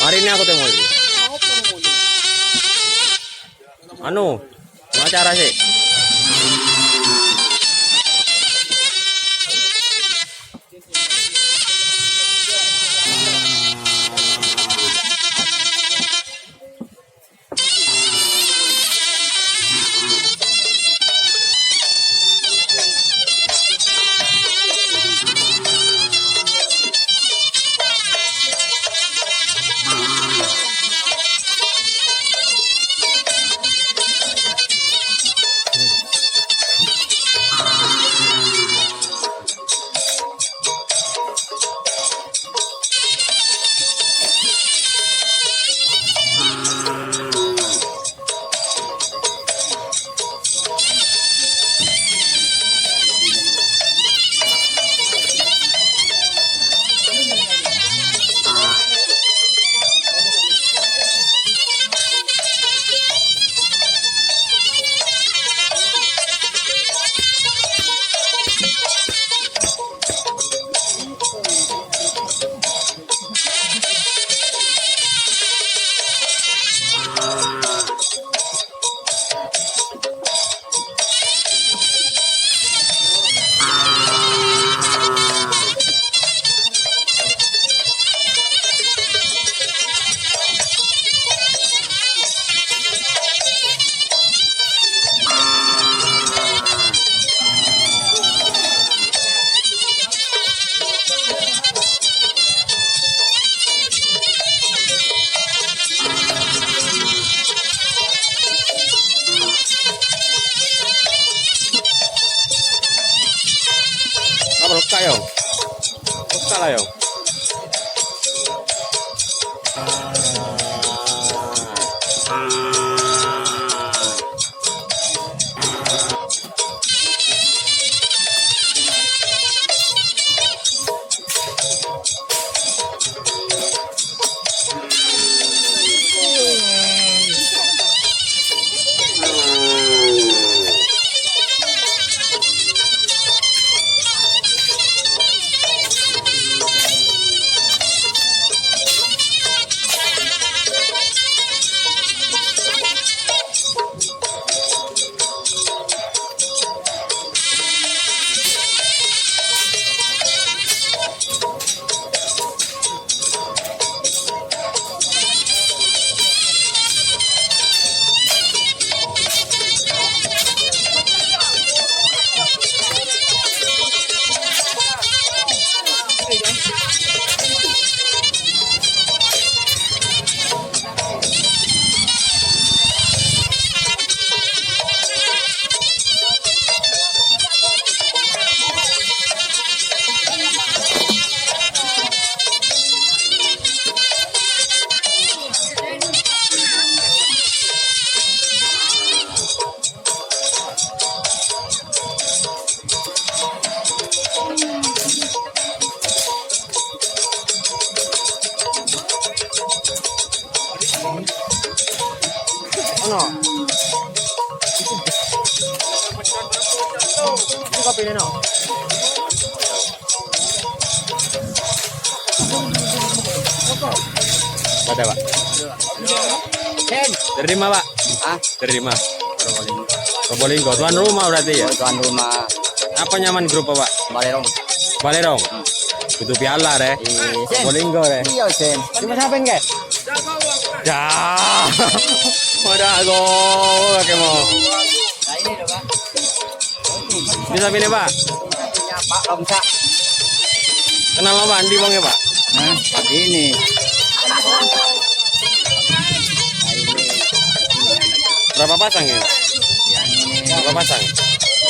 Hari ini aku temu lagi. Anu, acara sih. Buka yo. Buka lah yo. Ano? Ini kopi ini no? Ada pak? Dari mana pak? Ah? Dari mana? Probolinggo. Tuan rumah berarti ya? Tuan rumah. Apa nyaman grup pak? Balerong. Balerong? Butuh piala deh. Probolinggo deh. Iya Sen. Cuma siapa ke? Dah. Udah go. Oke mau. Nah ini loh pak. Bisa pilih pak? Satunya Pak Lomsa. Kenal sama Andi bang ya pak? Nah ini. Berapa pasang ya? Yang ini Berapa pasang?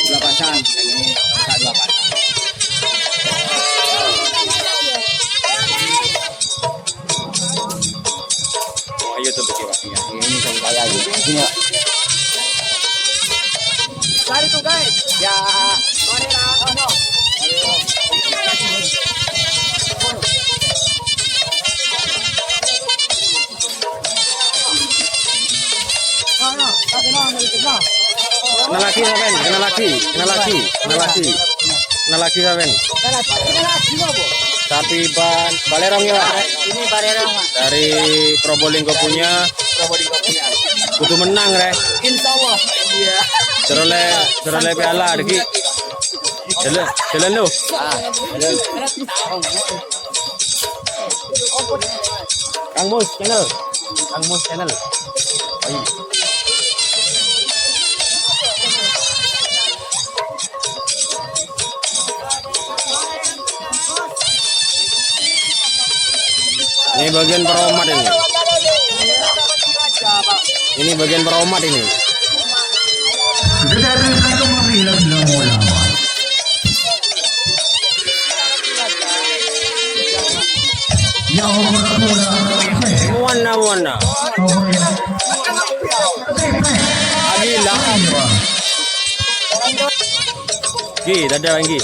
2 pasang. Yang ini Lomsa 2 pasang. Kenal lagi Saben. Sapi Balerong ya Pak. Ini Balerong Pak. Dari Probolinggo punya. Kudu menang re. Insya Allah. Iya. Cerole piala lagi. Jalan lu. Kang Mus channel. Ini bagian peromat ini. Ini bagian peromat ini. Warna. Agila. Dadah lagi.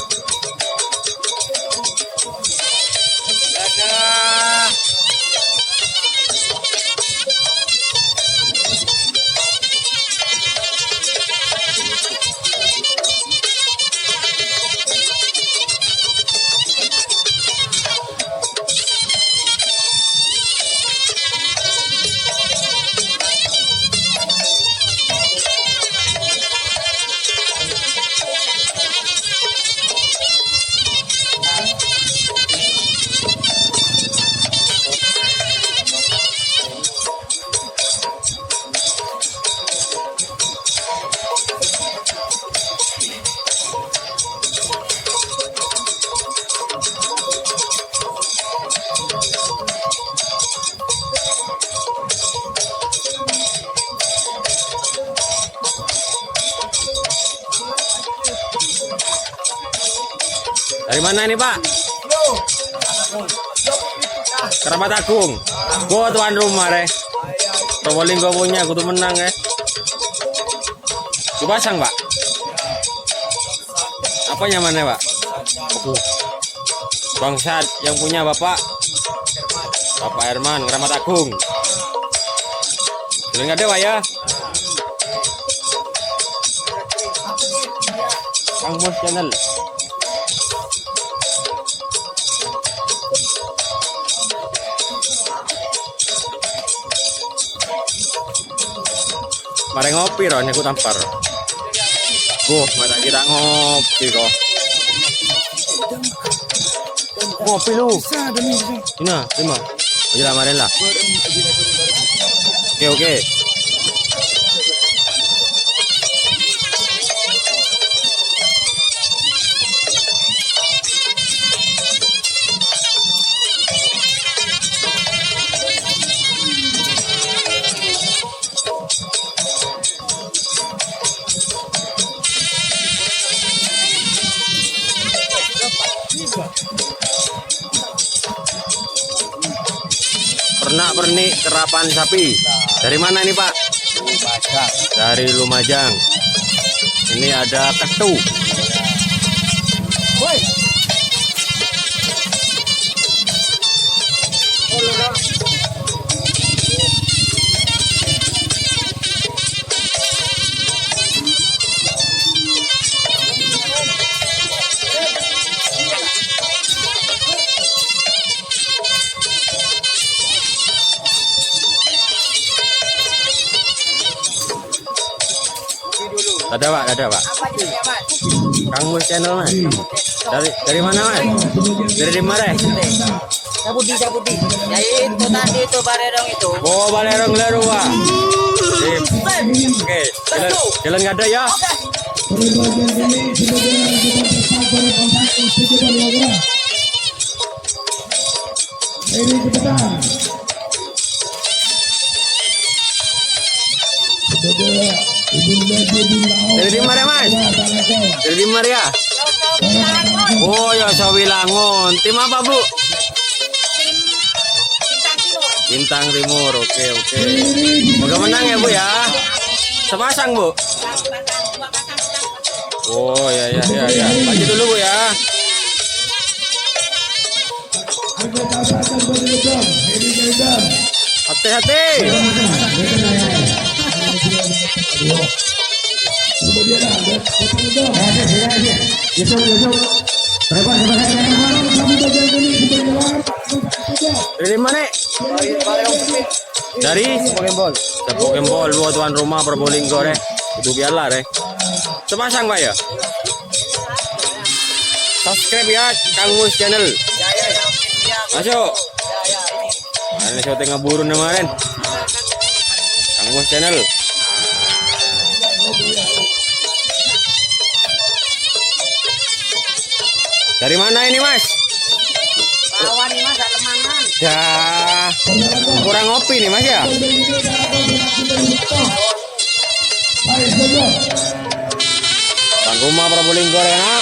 Dari mana ini Pak? Keramat Agung. Gua tuan rumah re. Probolinggo punya, kudu menang ya. Dipasang Pak. Apanya mana Pak? Bangsat yang punya Bapak Herman Keramat Agung. Jalan nggak ada Pak ya? Kang Mus channel. Mari ngopi roh, aku tampar. Mata kita ngopi kok. Ngopi lu. Ini, terima. Udah kemarin lah. Oke. Pernik kerapan sapi. Dari mana ini Pak? Dari Lumajang. Ini ada ketu. Ada Pak. Kang Mus channel Mas. Dari mana Mas? Dari mana? Sabudi. Ya itu tadi itu Balerong itu. Oh Balerong Pak. Oke. Jalan nggak ada ya? Dari mana Mas? Dari mana ya? Oh ya Sawilangun. Tim apa Bu? Bintang Timur. Oke. Moga menang ya Bu ya. Sepasang Bu. Oh ya. Maju dulu Bu ya. Hati-hati. Dari mana? Dari Pokemball. Pokemball buat tuan rumah Probolinggo deh. Itu biarlah deh. Sepasang Pak ya. Subscribe ya Kang Mus channel. Masuk. Ini syuting ngeburun kemarin. Kang Mus channel. Dari mana ini Mas? Awan ini Mas, ada mangan. Dah kurang ngopi nih Mas ya. Tuan rumah Probolinggo ya.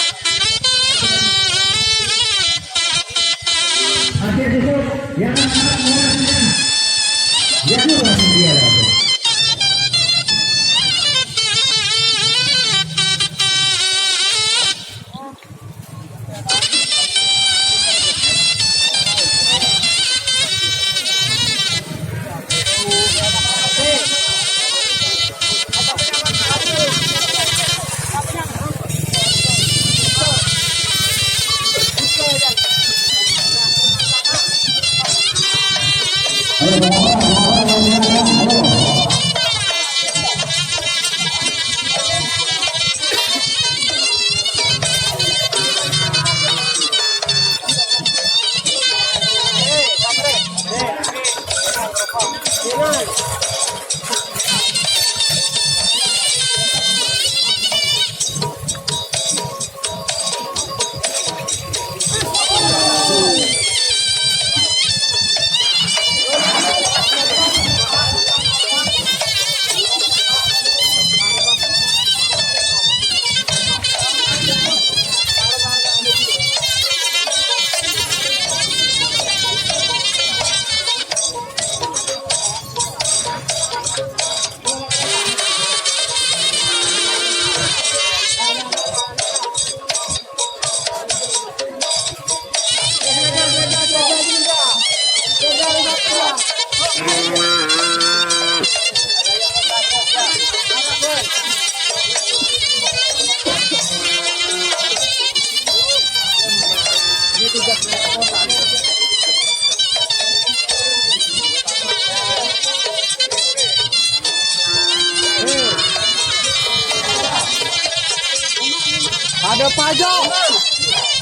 Ada pajak.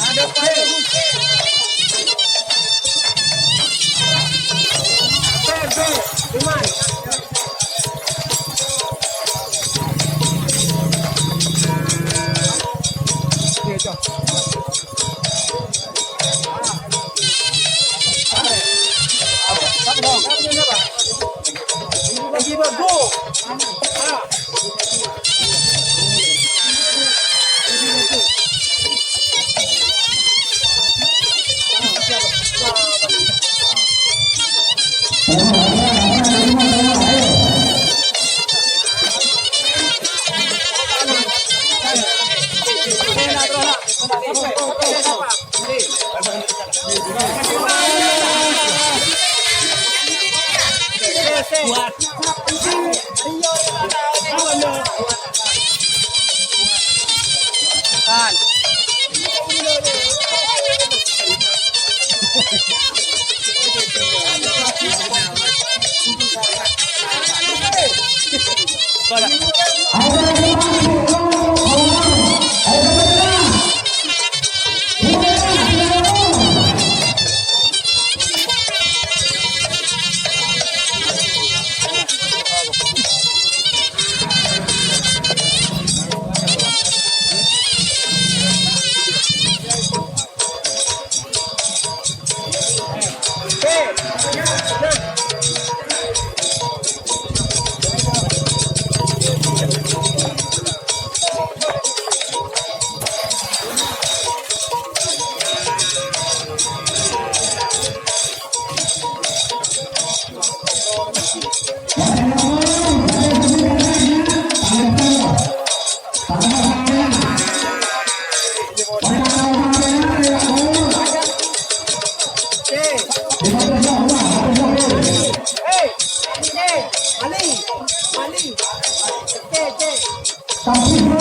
Ada pajak. Iman. Tapi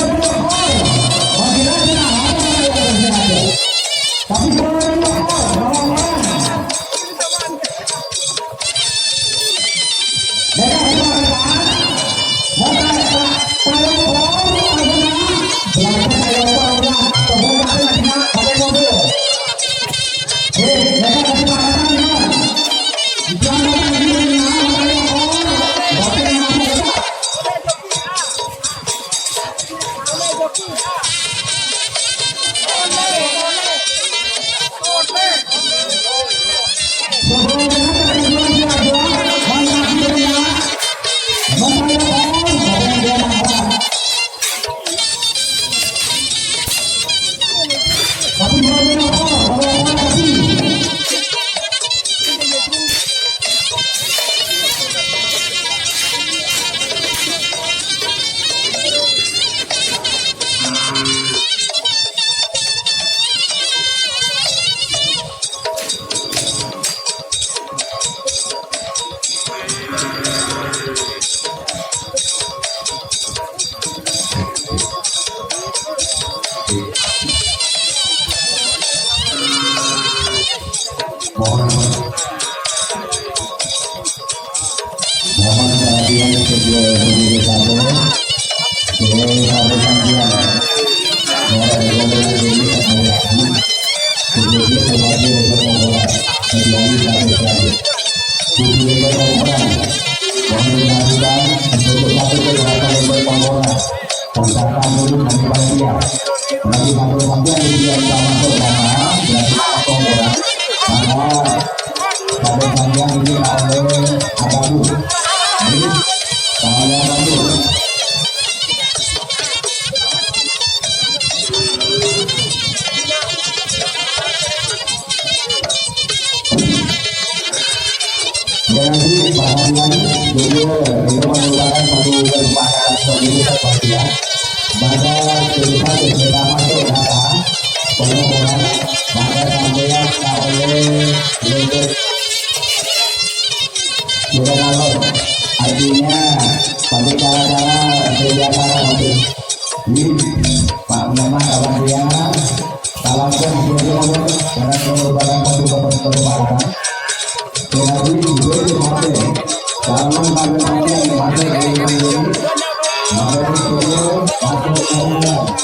Jadi bahagian dulu itu merupakan satu kesepakatan sendiri sebagian. Pada cerita kita masuk data pengukuran maka sampai oleh lebih sudah lalu artinya pada cara-cara kegiatan nanti ini Pak Menama kawan dia salam pun berjumpa karena merupakan satu kesepakatan. Jadi juga dipakai kalau pada yang masuk dari ini maka itu masuk karena kata yang bahagia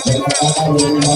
maka terima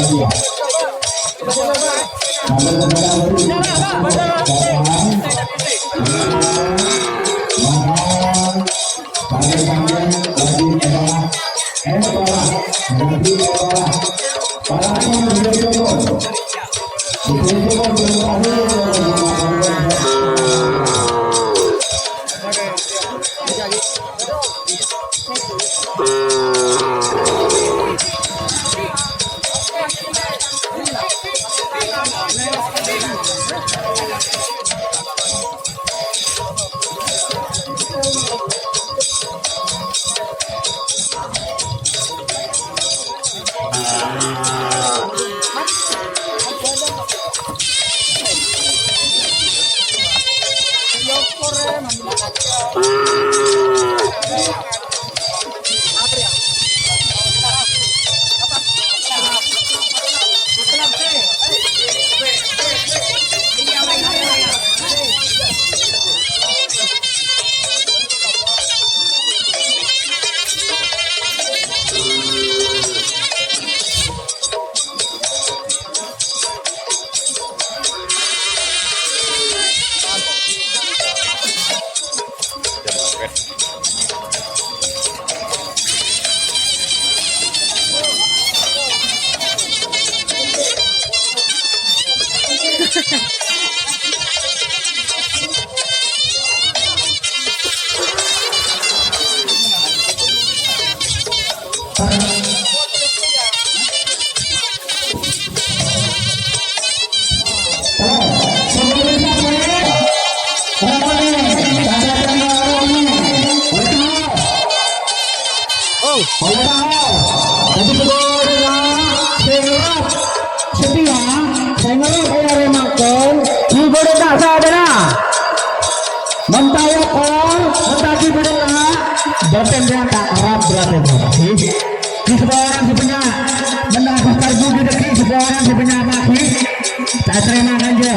aja.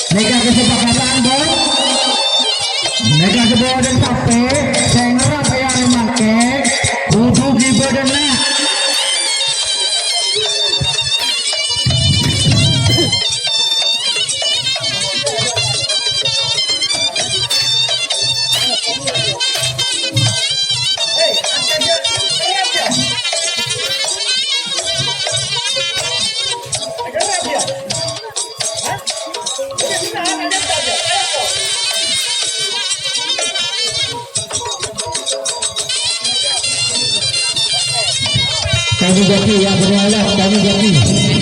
Mereka kesepakatan boy. Mereka sebuah dan sampai saya ngerap yang memakai kudu di badannya. Kami jaki ya benar kami jaki.